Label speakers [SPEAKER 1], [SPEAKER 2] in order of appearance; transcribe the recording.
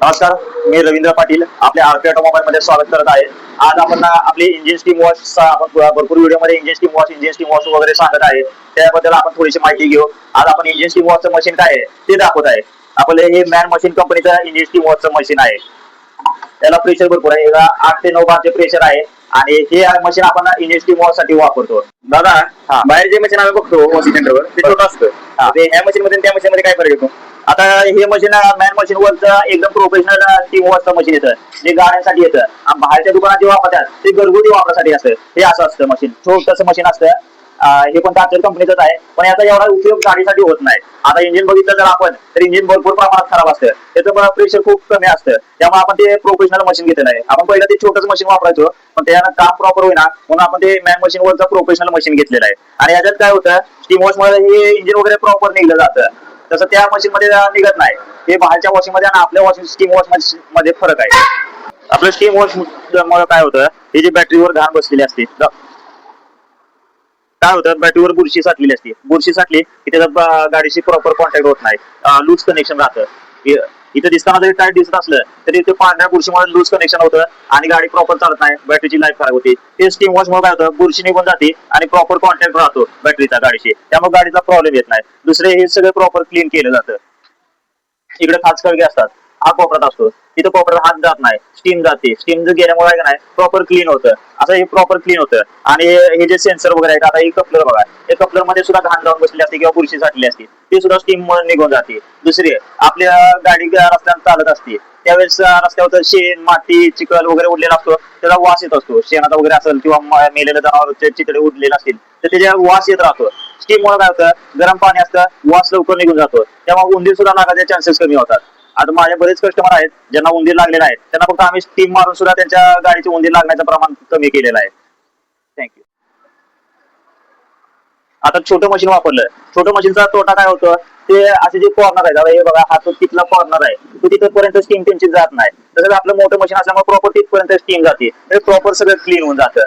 [SPEAKER 1] नमस्कार, मी रवींद्र पाटील आपल्या RP automobile मध्ये स्वागत करत आहे. आज आपण आपली इंजिन स्टीम वॉश आपण भरपूर व्हिडिओमध्ये इंजिन स्टीम वॉश वगैरे सांगत आहे. त्याबद्दल आपण थोडीशी माहिती घेऊ. आज आपण इंजिन स्टीम वॉशचं मशीन काय आहे ते दाखवत आहे. आपले हे मॅन मशीन कंपनीचं इंजिन स्टीम वॉशचं मशीन आहे. त्याला प्रेशर भरपूर आहे. 8 ते 9 बारचे प्रेशर आहे आणि हे मशीन आपण इंजिन स्टीम वॉश साठी वापरतो.
[SPEAKER 2] दादा, बाहेर जे मशीन आम्ही बघतो वॉशिंग सेंटरवर ते छोटं असतं. ह्या मशीन मध्ये त्या मशीन मध्ये काय फरक येतो?
[SPEAKER 1] आता हे मशीन मॅन मशीन वरचं एकदम प्रोफेशनल स्टीम वॉशचं मशीन येतं, जे गाड्यांसाठी येतं. आणि बाहेरच्या दुकानात जे वापरतात ते घरगुती वापरासाठी असतं. हे असं असतं मशीन, छोटंसं मशीन असतं. हे पण टाचर कंपनीचंच आहे, पण याचा एवढा उपयोग गाडीसाठी होत नाही. आता इंजिन बघितलं जर आपण तर इंजिन भरपूर प्रमाणात खराब असतं, त्याचं प्रेशर खूप कमी असतं. त्यामुळे आपण ते प्रोफेशनल मशीन घेतलेलं आहे. आपण पहिलं ते छोटंच मशीन वापरायचो, पण त्यानं काम प्रॉपर होईना म्हणून आपण ते मॅन मशीन वरचं प्रोफेशनल मशीन घेतलेलं आहे. आणि याच्यात काय होतं, स्टीम वॉश मध्ये हे इंजिन वगैरे प्रॉपर निघलं जातं, तसं त्या मशीन मध्ये निघत नाही. हे बाहेरच्या वॉशिंग मध्ये आणि आपल्या वॉशिंग स्टीम वॉश मध्ये फरक आहे. आपलं स्टीम वॉश मुळे काय होतं, हे जे बॅटरीवर घाण बसलेली असते, काय होतं, बॅटरीवर बुरशी साठलेली असते. बुरशी साठली की त्याचा गाडीशी प्रॉपर कॉन्टॅक्ट होत नाही, लूज कनेक्शन राहतं. इथं दिसताना जरी टाईट दिसत असलं तरी ते पांढऱ्या बुरशीमुळे लूज कनेक्शन होतं आणि गाडी प्रॉपर चालत नाही, बॅटरीची लाईफ खराब होते. ते स्टीम वॉश मुळे काय होतं, बुरशी निघून जाते आणि प्रॉपर कॉन्टॅक्ट राहतो बॅटरीचा गाडीशी, त्यामुळे गाडीचा प्रॉब्लेम येत नाही. दुसरे हे सगळं प्रॉपर क्लीन केलं जातं. इकडे खास कळगे असतात, हा कोपऱ्यात असतो, तिथं कोपऱ्यात हात जात नाही, स्टीम जाते. स्टीम जर गेल्यामुळे काय नाही प्रॉपर क्लीन होतं. असं हे प्रॉपर क्लीन होतं. आणि हे जे सेन्सर वगैरे आहेत, आता हे कपलर बघा, हे कपलर मध्ये सुद्धा घाण जाऊन बसली असते किंवा बुरशी साठली असते, ते सुद्धा स्टीम मुळे निघून जाते. दुसरी, आपल्या गाडी रस्त्यावर चालत असते त्यावेळेस रस्त्यावर शेण, माती, चिखल वगैरे उडलेला असतो, त्याचा वास येत असतो. शेणाचा वगैरे असेल किंवा मेलेल्या जनावरांचे चितडे उडलेले असतील तर त्याच्या वास येत राहतो. स्टीम मुळे काय होतं, गरम पाणी असतं, वास लवकर निघून जातो, त्यामुळे उंदीर सुद्धा लागायचे चान्सेस कमी होतात. आता माझे बरेच कस्टमर आहेत ज्यांना उंदीर लागलेला आहे, त्यांना फक्त आम्ही स्टीम मारून सुद्धा त्यांच्या गाडीचे उंदीर लागण्याचं प्रमाण कमी केलेलं आहे. थँक्यू. आता छोटं मशीन वापरलं, छोटं मशीनचा तोटा काय होतं, ते असे जे कॉर्नर आहेत, हे बघा हा तो तिथला कॉर्नर आहे, तो तिथपर्यंत स्टीम त्यांची जात नाही. तसंच आपलं मोठं मशीन असल्यामुळे प्रॉपर तिथपर्यंत स्टीम जाते, प्रॉपर सगळं क्लीन होऊन जातं.